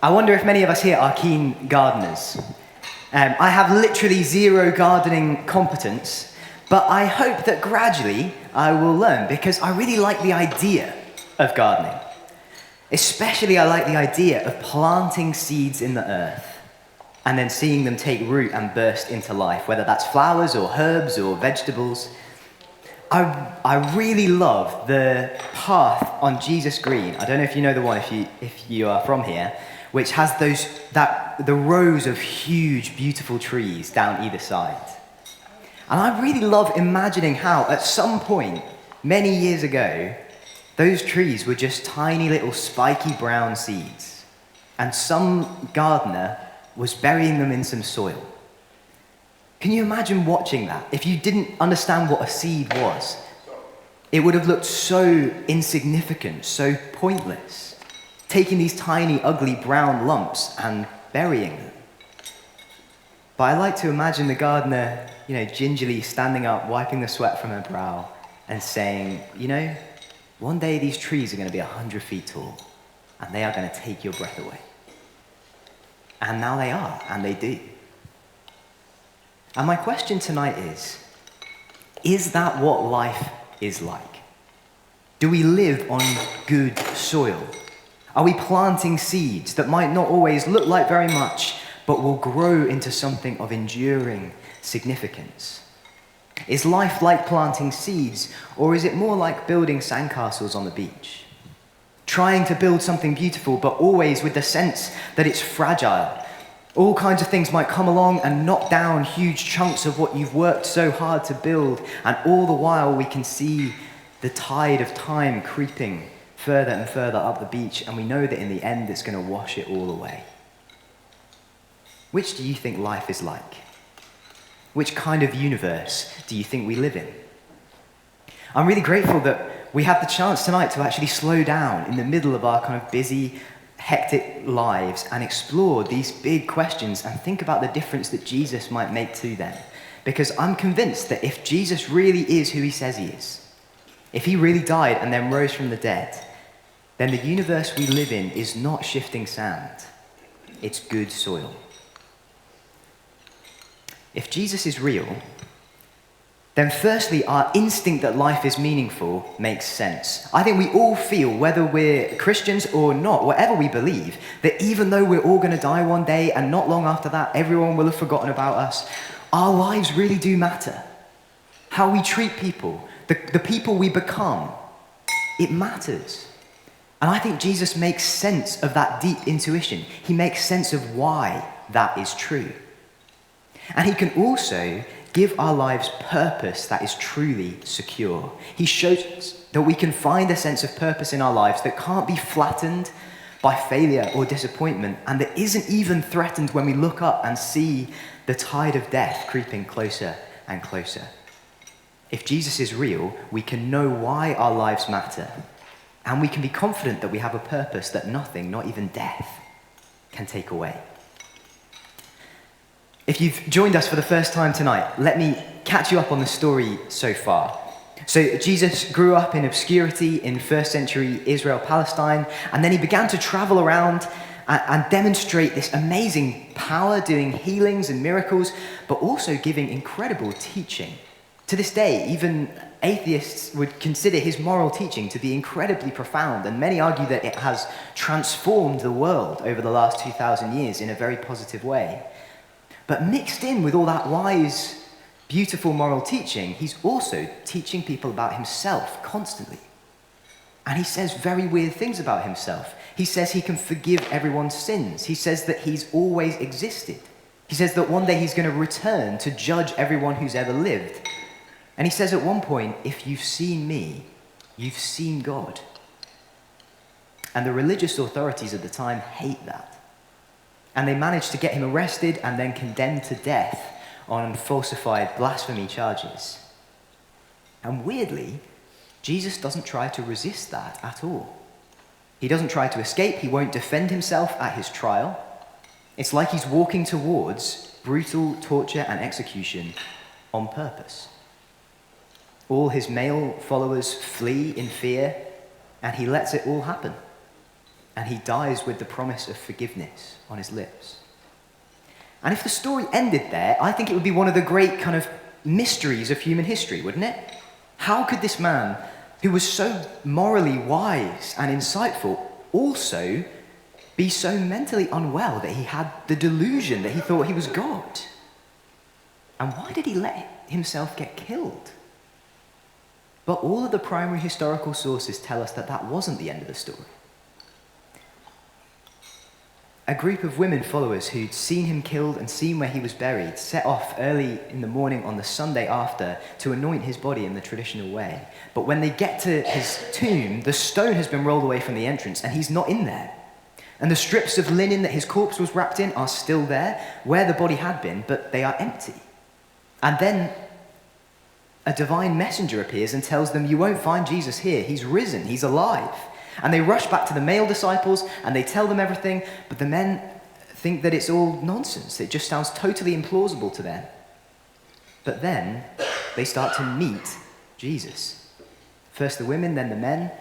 I wonder if many of us here are keen gardeners. I have literally zero gardening competence, but I hope that gradually I will learn because I really like the idea of gardening. Especially I like the idea of planting seeds in the earth and then seeing them take root and burst into life, whether that's flowers or herbs or vegetables. I really love the path on Jesus Green. I don't know if you know the one if you are from here, which has the rows of huge, beautiful trees down either side. And I really love imagining how, at some point, many years ago, those trees were just tiny little spiky brown seeds. And some gardener was burying them in some soil. Can you imagine watching that? If you didn't understand what a seed was, it would have looked so insignificant, so pointless. Taking these tiny, ugly brown lumps and burying them. But I like to imagine the gardener, gingerly standing up, wiping the sweat from her brow, and saying, one day these trees are going to be 100 feet tall, and they are going to take your breath away. And now they are, and they do. And my question tonight is that what life is like? Do we live on good soil? Are we planting seeds that might not always look like very much, but will grow into something of enduring significance? Is life like planting seeds, or is it more like building sandcastles on the beach? Trying to build something beautiful, but always with the sense that it's fragile. All kinds of things might come along and knock down huge chunks of what you've worked so hard to build, and all the while we can see the tide of time creeping further and further up the beach, and we know that in the end it's going to wash it all away. Which do you think life is like? Which kind of universe do you think we live in? I'm really grateful that we have the chance tonight to actually slow down in the middle of our kind of busy, hectic lives and explore these big questions and think about the difference that Jesus might make to them. Because I'm convinced that if Jesus really is who he says he is, if he really died and then rose from the dead, then the universe we live in is not shifting sand. It's good soil. If Jesus is real, then firstly, our instinct that life is meaningful makes sense. I think we all feel, whether we're Christians or not, whatever we believe, that even though we're all going to die one day and not long after that, everyone will have forgotten about us, our lives really do matter. How we treat people, the people we become, it matters. And I think Jesus makes sense of that deep intuition. He makes sense of why that is true. And he can also give our lives purpose that is truly secure. He shows us that we can find a sense of purpose in our lives that can't be flattened by failure or disappointment, and that isn't even threatened when we look up and see the tide of death creeping closer and closer. If Jesus is real, we can know why our lives matter, and we can be confident that we have a purpose that nothing, not even death, can take away. If you've joined us for the first time tonight, let me catch you up on the story so far. So Jesus grew up in obscurity in first century Israel, Palestine, and then he began to travel around and demonstrate this amazing power, doing healings and miracles, but also giving incredible teaching. To this day, even atheists would consider his moral teaching to be incredibly profound, and many argue that it has transformed the world over the last 2,000 years in a very positive way. But mixed in with all that wise, beautiful moral teaching, he's also teaching people about himself constantly. And he says very weird things about himself. He says he can forgive everyone's sins. He says that he's always existed. He says that one day he's going to return to judge everyone who's ever lived. And he says at one point, if you've seen me, you've seen God. And the religious authorities at the time hate that. And they managed to get him arrested and then condemned to death on falsified blasphemy charges. And weirdly, Jesus doesn't try to resist that at all. He doesn't try to escape. He won't defend himself at his trial. It's like he's walking towards brutal torture and execution on purpose. All his male followers flee in fear, and he lets it all happen. and he dies with the promise of forgiveness on his lips. And if the story ended there, I think it would be one of the great kind of mysteries of human history, wouldn't it? How could this man, who was so morally wise and insightful, also be so mentally unwell that he had the delusion that he thought he was God? And why did he let himself get killed? But all of the primary historical sources tell us that that wasn't the end of the story. A group of women followers who'd seen him killed and seen where he was buried set off early in the morning on the Sunday after to anoint his body in the traditional way. But when they get to his tomb, the stone has been rolled away from the entrance and he's not in there. And the strips of linen that his corpse was wrapped in are still there, where the body had been, but they are empty. And then a divine messenger appears and tells them, "You won't find Jesus here. He's risen. He's alive." And they rush back to the male disciples and they tell them everything, but the men think that it's all nonsense. It just sounds totally implausible to them. But then they start to meet Jesus. First the women, then the men.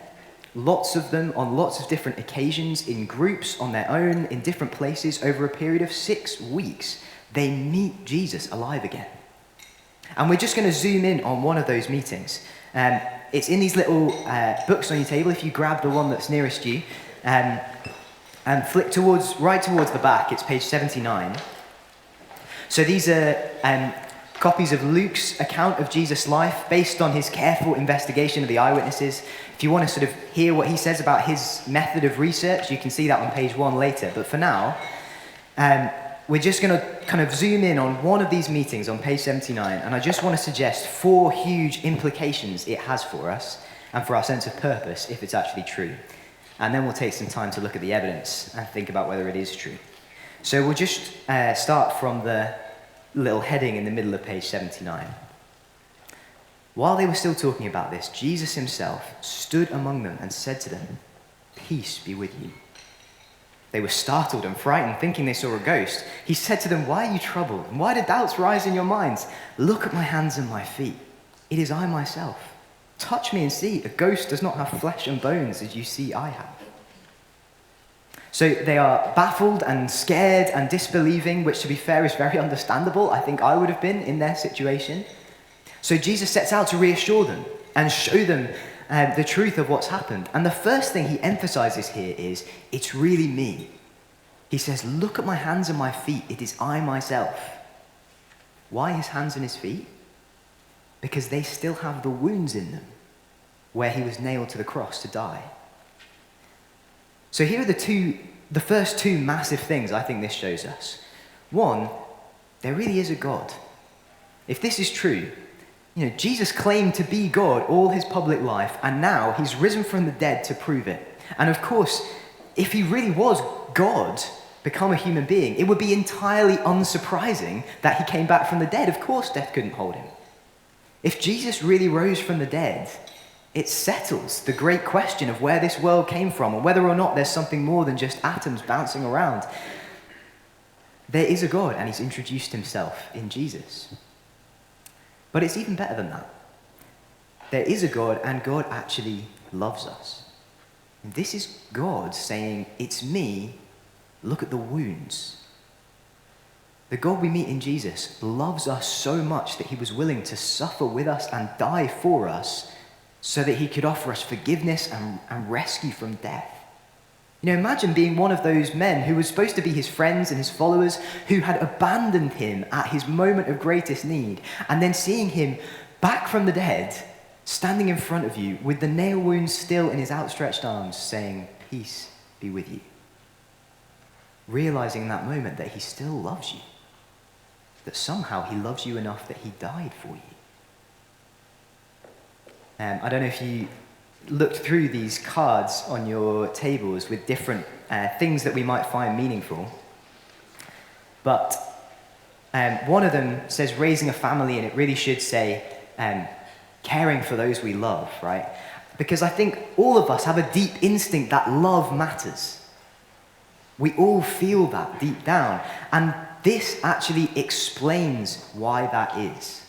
Lots of them on lots of different occasions, in groups, on their own, in different places, over a period of 6 weeks. They meet Jesus alive again. And we're just going to zoom in on one of those meetings. It's in these little books on your table. If you grab the one that's nearest you and flick right towards the back, it's page 79. So these are copies of Luke's account of Jesus' life based on his careful investigation of the eyewitnesses. If you want to sort of hear what he says about his method of research, you can see that on page 1 later. But for now, we're just going to kind of zoom in on one of these meetings on page 79, and I just want to suggest 4 huge implications it has for us and for our sense of purpose if it's actually true. And then we'll take some time to look at the evidence and think about whether it is true. So we'll just start from the little heading in the middle of page 79. While they were still talking about this, Jesus himself stood among them and said to them, "Peace be with you." They were startled and frightened, thinking they saw a ghost. He said to them, "Why are you troubled? And why do doubts rise in your minds? Look at my hands and my feet. It is I myself. Touch me and see. A ghost does not have flesh and bones as you see I have." So they are baffled and scared and disbelieving, which to be fair is very understandable. I think I would have been in their situation. So Jesus sets out to reassure them and show them the truth of what's happened. And the first thing he emphasizes here is, it's really me. He says, "Look at my hands and my feet. It is I myself." Why his hands and his feet? Because they still have the wounds in them where he was nailed to the cross to die. So here are the first 2 massive things I think this shows us. One, there really is a God. If this is true, Jesus claimed to be God all his public life, and now he's risen from the dead to prove it. And of course, if he really was God, become a human being, it would be entirely unsurprising that he came back from the dead. Of course, death couldn't hold him. If Jesus really rose from the dead, it settles the great question of where this world came from and whether or not there's something more than just atoms bouncing around. There is a God, and he's introduced himself in Jesus. But it's even better than that. There is a God, and God actually loves us. And this is God saying, "It's me, look at the wounds." The God we meet in Jesus loves us so much that he was willing to suffer with us and die for us so that he could offer us forgiveness and rescue from death. Imagine being one of those men who was supposed to be his friends and his followers, who had abandoned him at his moment of greatest need, and then seeing him back from the dead, standing in front of you with the nail wounds still in his outstretched arms, saying, "Peace be with you." Realizing in that moment that he still loves you, that somehow he loves you enough that he died for you. I don't know if you looked through these cards on your tables with different things that we might find meaningful. But one of them says raising a family, and it really should say caring for those we love, right? Because I think all of us have a deep instinct that love matters. We all feel that deep down. And this actually explains why that is.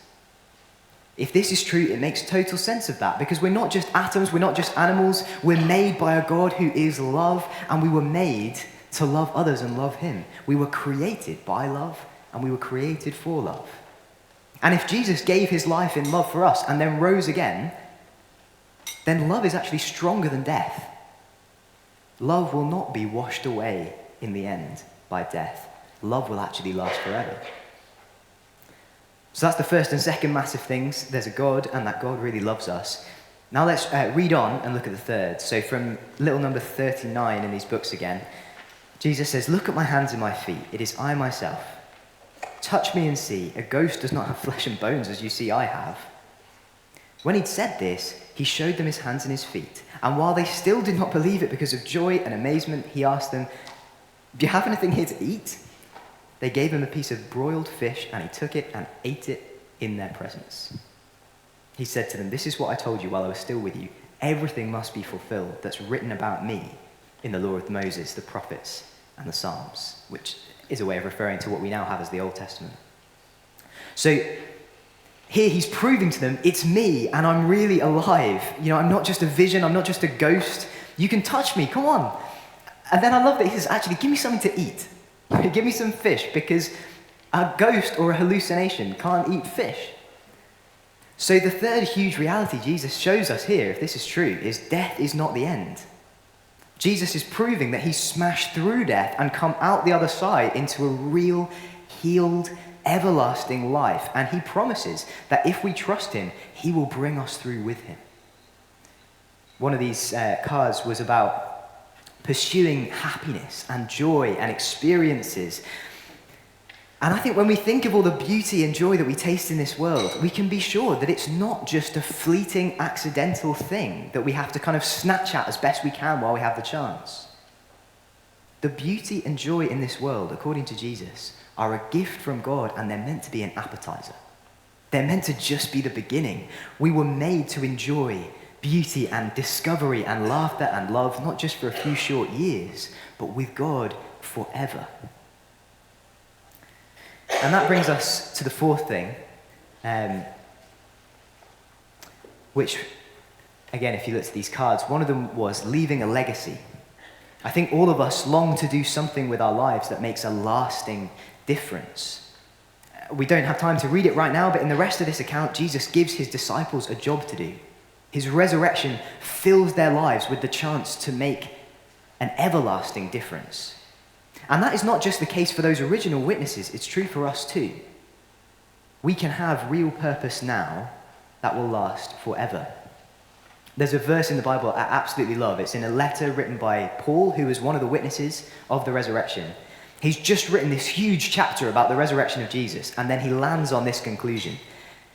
If this is true, it makes total sense of that, because we're not just atoms, we're not just animals, we're made by a God who is love, and we were made to love others and love him. We were created by love, and we were created for love. And if Jesus gave his life in love for us and then rose again, then love is actually stronger than death. Love will not be washed away in the end by death. Love will actually last forever. So that's the first and second massive things. There's a God, and that God really loves us. Now let's read on and look at the third. So from little number 39 in these books again, Jesus says, "Look at my hands and my feet. It is I myself. Touch me and see. A ghost does not have flesh and bones as you see I have." When he'd said this, he showed them his hands and his feet. And while they still did not believe it because of joy and amazement, he asked them, "Do you have anything here to eat?" They gave him a piece of broiled fish, and he took it and ate it in their presence. He said to them, "This is what I told you while I was still with you. Everything must be fulfilled that's written about me in the law of Moses, the prophets, and the Psalms," which is a way of referring to what we now have as the Old Testament. So here he's proving to them, it's me, and I'm really alive. I'm not just a vision, I'm not just a ghost. You can touch me, come on. And then I love that he says, actually, give me something to eat. Give me some fish, because a ghost or a hallucination can't eat fish. So the third huge reality Jesus shows us here, if this is true, is death is not the end. Jesus is proving that he's smashed through death and come out the other side into a real, healed, everlasting life. And he promises that if we trust him, he will bring us through with him. One of these cards was about pursuing happiness and joy and experiences. And I think when we think of all the beauty and joy that we taste in this world, we can be sure that it's not just a fleeting, accidental thing that we have to kind of snatch at as best we can while we have the chance. The beauty and joy in this world, according to Jesus, are a gift from God, and they're meant to be an appetizer. They're meant to just be the beginning. We were made to enjoy beauty and discovery and laughter and love, not just for a few short years, but with God forever. And that brings us to the fourth thing, which, again, if you look at these cards, one of them was leaving a legacy. I think all of us long to do something with our lives that makes a lasting difference. We don't have time to read it right now, but in the rest of this account, Jesus gives his disciples a job to do. His resurrection fills their lives with the chance to make an everlasting difference. And that is not just the case for those original witnesses, it's true for us too. We can have real purpose now that will last forever. There's a verse in the Bible I absolutely love. It's in a letter written by Paul, who was one of the witnesses of the resurrection. He's just written this huge chapter about the resurrection of Jesus, and then he lands on this conclusion.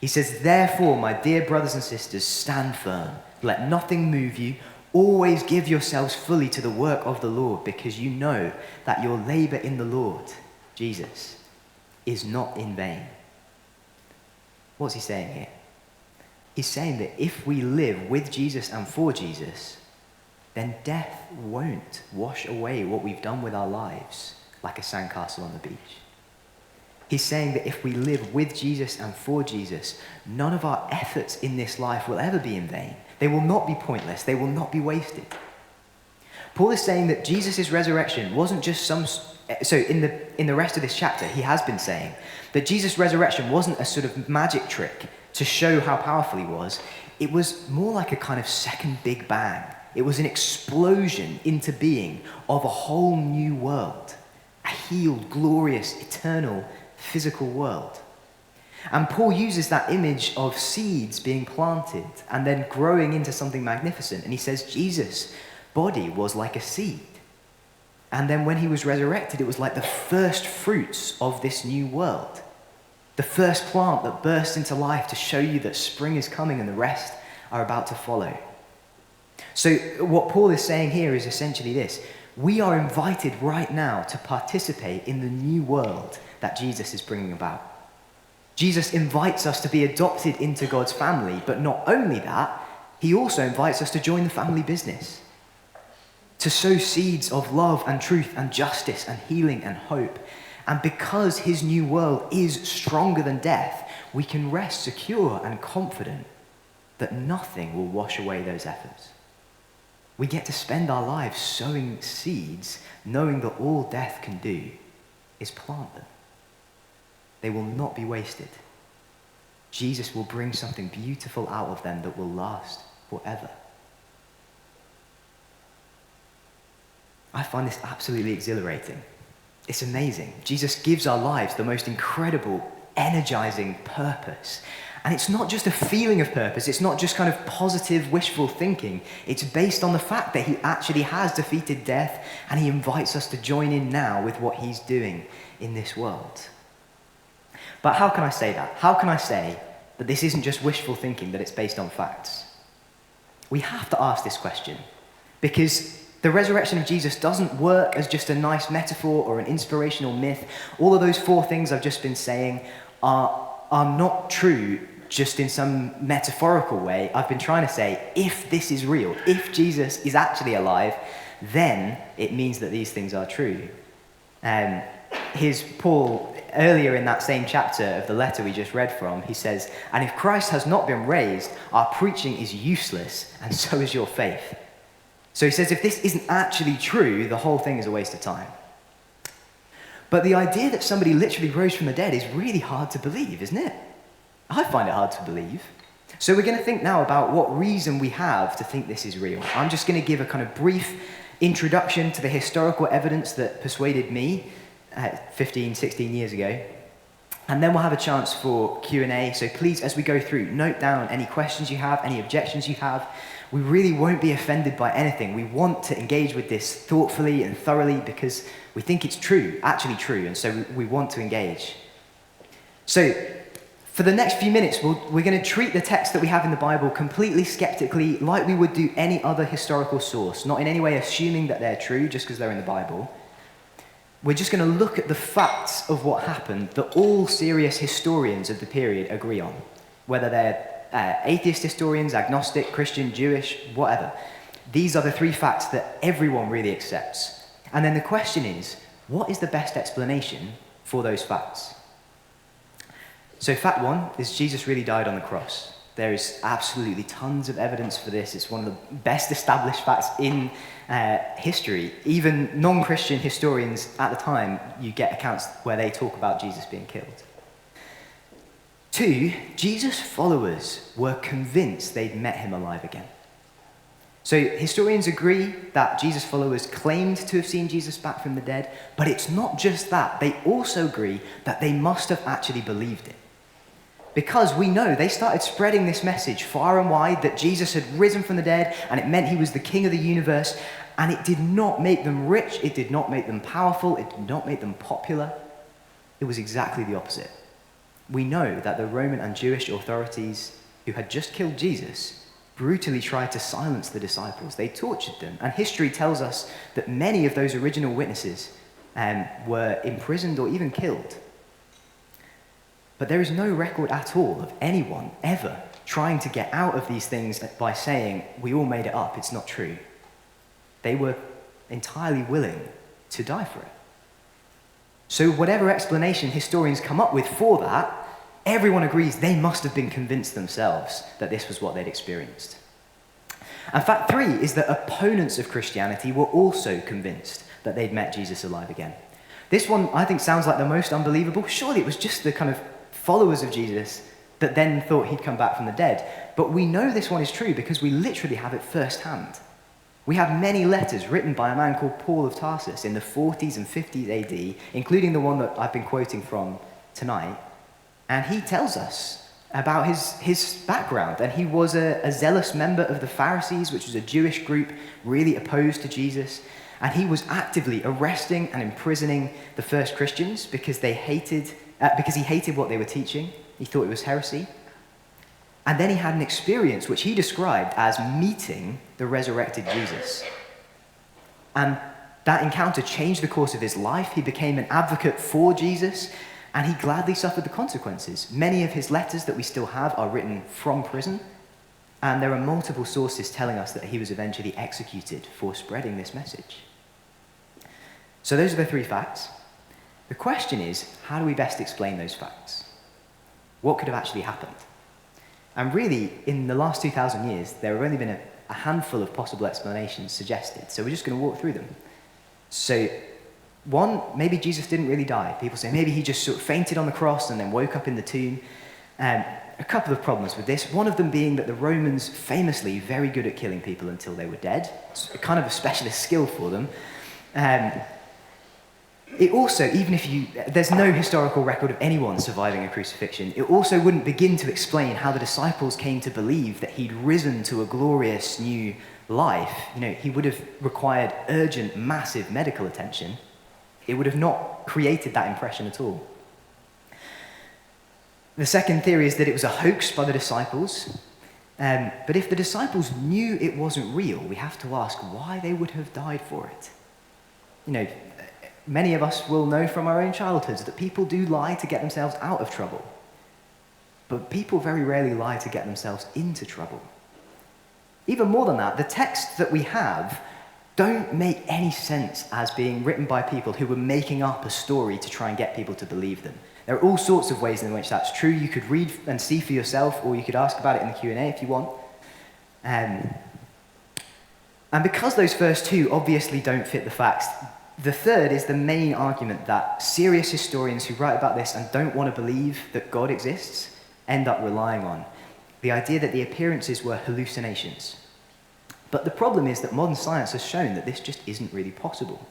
He says, "Therefore, my dear brothers and sisters, stand firm. Let nothing move you. Always give yourselves fully to the work of the Lord, because you know that your labor in the Lord, Jesus, is not in vain." What's he saying here? He's saying that if we live with Jesus and for Jesus, then death won't wash away what we've done with our lives like a sandcastle on the beach. He's saying that if we live with Jesus and for Jesus, none of our efforts in this life will ever be in vain. They will not be pointless. They will not be wasted. Paul is saying that Jesus' resurrection wasn't just so in the rest of this chapter, he has been saying that Jesus' resurrection wasn't a sort of magic trick to show how powerful he was. It was more like a kind of second Big Bang. It was an explosion into being of a whole new world, a healed, glorious, eternal, physical world. And Paul uses that image of seeds being planted and then growing into something magnificent. And he says Jesus' body was like a seed. And then when he was resurrected, it was like the first fruits of this new world. The first plant that bursts into life to show you that spring is coming and the rest are about to follow. So what Paul is saying here is essentially this. We are invited right now to participate in the new world that Jesus is bringing about. Jesus invites us to be adopted into God's family, but not only that, he also invites us to join the family business, to sow seeds of love and truth and justice and healing and hope. And because his new world is stronger than death, we can rest secure and confident that nothing will wash away those efforts. We get to spend our lives sowing seeds, knowing that all death can do is plant them. They will not be wasted. Jesus will bring something beautiful out of them that will last forever. I find this absolutely exhilarating. It's amazing. Jesus gives our lives the most incredible, energizing purpose. And it's not just a feeling of purpose. It's not just kind of positive, wishful thinking. It's based on the fact that he actually has defeated death, and he invites us to join in now with what he's doing in this world. But how can I say that? How can I say that this isn't just wishful thinking, that it's based on facts? We have to ask this question, because the resurrection of Jesus doesn't work as just a nice metaphor or an inspirational myth. All of those four things I've just been saying are not true just in some metaphorical way. I've been trying to say, if this is real, if Jesus is actually alive, then it means that these things are true. Here's Paul, earlier in that same chapter of the letter we just read from, he says, "And if Christ has not been raised, our preaching is useless, and so is your faith." So he says, if this isn't actually true, the whole thing is a waste of time. But the idea that somebody literally rose from the dead is really hard to believe, isn't it? I find it hard to believe. So we're going to think now about what reason we have to think this is real. I'm just going to give a kind of brief introduction to the historical evidence that persuaded me 15, 16 years ago. And then we'll have a chance for Q&A. So please, as we go through, note down any questions you have, any objections you have. We really won't be offended by anything. We want to engage with this thoughtfully and thoroughly because we think it's true, actually true, and so we want to engage. So for the next few minutes, we're going to treat the text that we have in the Bible completely skeptically, like we would do any other historical source, not in any way assuming that they're true just because they're in the Bible. We're just going to look at the facts of what happened that all serious historians of the period agree on, whether they're atheist historians, agnostic, Christian, Jewish, whatever. These are the three facts that everyone really accepts. And then the question is, what is the best explanation for those facts? So fact one is Jesus really died on the cross. There is absolutely tons of evidence for this. It's one of the best established facts in history. Even non-Christian historians at the time, you get accounts where they talk about Jesus being killed. 2, Jesus' followers were convinced they'd met him alive again. So historians agree that Jesus' followers claimed to have seen Jesus back from the dead, but it's not just that. They also agree that they must have actually believed it. Because we know they started spreading this message far and wide that Jesus had risen from the dead and it meant he was the king of the universe, and it did not make them rich, it did not make them powerful, it did not make them popular. It was exactly the opposite. We know that the Roman and Jewish authorities who had just killed Jesus brutally tried to silence the disciples. They tortured them. And history tells us that many of those original witnesses were imprisoned or even killed. But there is no record at all of anyone ever trying to get out of these things by saying, we all made it up, it's not true. They were entirely willing to die for it. So whatever explanation historians come up with for that, everyone agrees they must have been convinced themselves that this was what they'd experienced. And fact 3 is that opponents of Christianity were also convinced that they'd met Jesus alive again. This one, I think, sounds like the most unbelievable. Surely it was just the kind of followers of Jesus that then thought he'd come back from the dead. But we know this one is true because we literally have it firsthand. We have many letters written by a man called Paul of Tarsus in the 40s and 50s AD, including the one that I've been quoting from tonight. And he tells us about his background. And he was a zealous member of the Pharisees, which was a Jewish group really opposed to Jesus. And he was actively arresting and imprisoning the first Christians because he hated what they were teaching. He thought it was heresy. And then he had an experience which he described as meeting the resurrected Jesus. And that encounter changed the course of his life. He became an advocate for Jesus, and he gladly suffered the consequences. Many of his letters that we still have are written from prison, and there are multiple sources telling us that he was eventually executed for spreading this message. So those are the 3 facts. The question is, how do we best explain those facts? What could have actually happened? And really, in the last 2,000 years, there have only been a handful of possible explanations suggested. So we're just going to walk through them. So, one, maybe Jesus didn't really die. People say maybe he just sort of fainted on the cross and then woke up in the tomb. A couple of problems with this. One of them being that the Romans, famously very good at killing people until they were dead. It's kind of a specialist skill for them. It also, even if there's no historical record of anyone surviving a crucifixion, it also wouldn't begin to explain how the disciples came to believe that he'd risen to a glorious new life. He would have required urgent, massive medical attention. It would have not created that impression at all. The second theory is that it was a hoax by the disciples. But if the disciples knew it wasn't real, we have to ask why they would have died for it. Many of us will know from our own childhoods that people do lie to get themselves out of trouble. But people very rarely lie to get themselves into trouble. Even more than that, the texts that we have don't make any sense as being written by people who were making up a story to try and get people to believe them. There are all sorts of ways in which that's true. You could read and see for yourself, or you could ask about it in the Q&A if you want. And because those first two obviously don't fit the facts, the third is the main argument that serious historians who write about this and don't want to believe that God exists end up relying on. The idea that the appearances were hallucinations. But the problem is that modern science has shown that this just isn't really possible.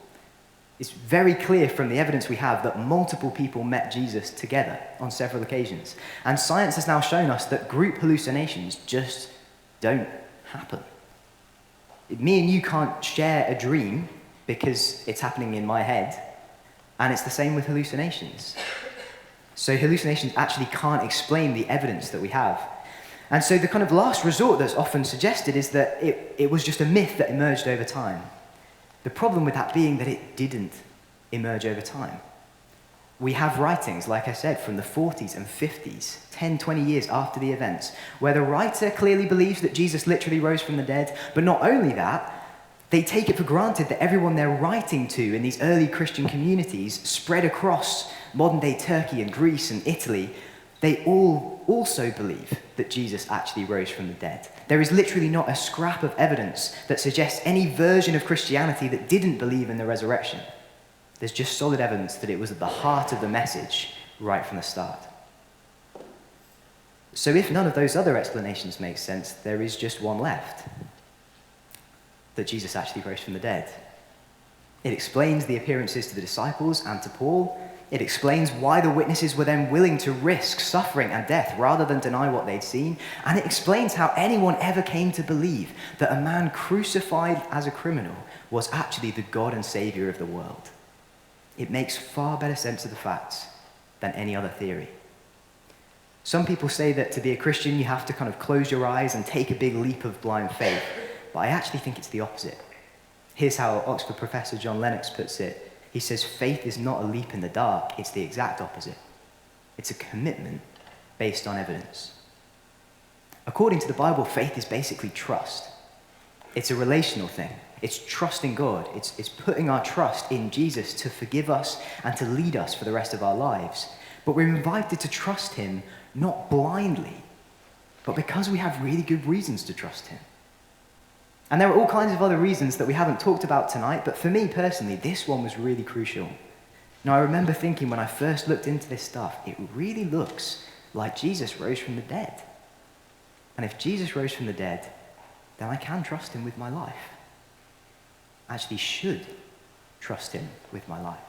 It's very clear from the evidence we have that multiple people met Jesus together on several occasions. And science has now shown us that group hallucinations just don't happen. Me and you can't share a dream because it's happening in my head, and it's the same with hallucinations. So hallucinations actually can't explain the evidence that we have. And so the kind of last resort that's often suggested is that it was just a myth that emerged over time. The problem with that being that it didn't emerge over time. We have writings, like I said, from the 40s and 50s, 10, 20 years after the events, where the writer clearly believes that Jesus literally rose from the dead, but not only that, they take it for granted that everyone they're writing to in these early Christian communities spread across modern-day Turkey and Greece and Italy, they all also believe that Jesus actually rose from the dead. There is literally not a scrap of evidence that suggests any version of Christianity that didn't believe in the resurrection. There's just solid evidence that it was at the heart of the message right from the start. So if none of those other explanations make sense, there is just one left. That Jesus actually rose from the dead. It explains the appearances to the disciples and to Paul. It explains why the witnesses were then willing to risk suffering and death rather than deny what they'd seen. And it explains how anyone ever came to believe that a man crucified as a criminal was actually the God and Savior of the world. It makes far better sense of the facts than any other theory. Some people say that to be a Christian, you have to kind of close your eyes and take a big leap of blind faith. But I actually think it's the opposite. Here's how Oxford professor John Lennox puts it. He says, faith is not a leap in the dark, it's the exact opposite. It's a commitment based on evidence. According to the Bible, faith is basically trust. It's a relational thing. It's trusting God. It's putting our trust in Jesus to forgive us and to lead us for the rest of our lives. But we're invited to trust him not blindly, but because we have really good reasons to trust him. And there are all kinds of other reasons that we haven't talked about tonight, but for me personally, this one was really crucial. Now, I remember thinking when I first looked into this stuff, it really looks like Jesus rose from the dead. And if Jesus rose from the dead, then I can trust him with my life. I actually should trust him with my life.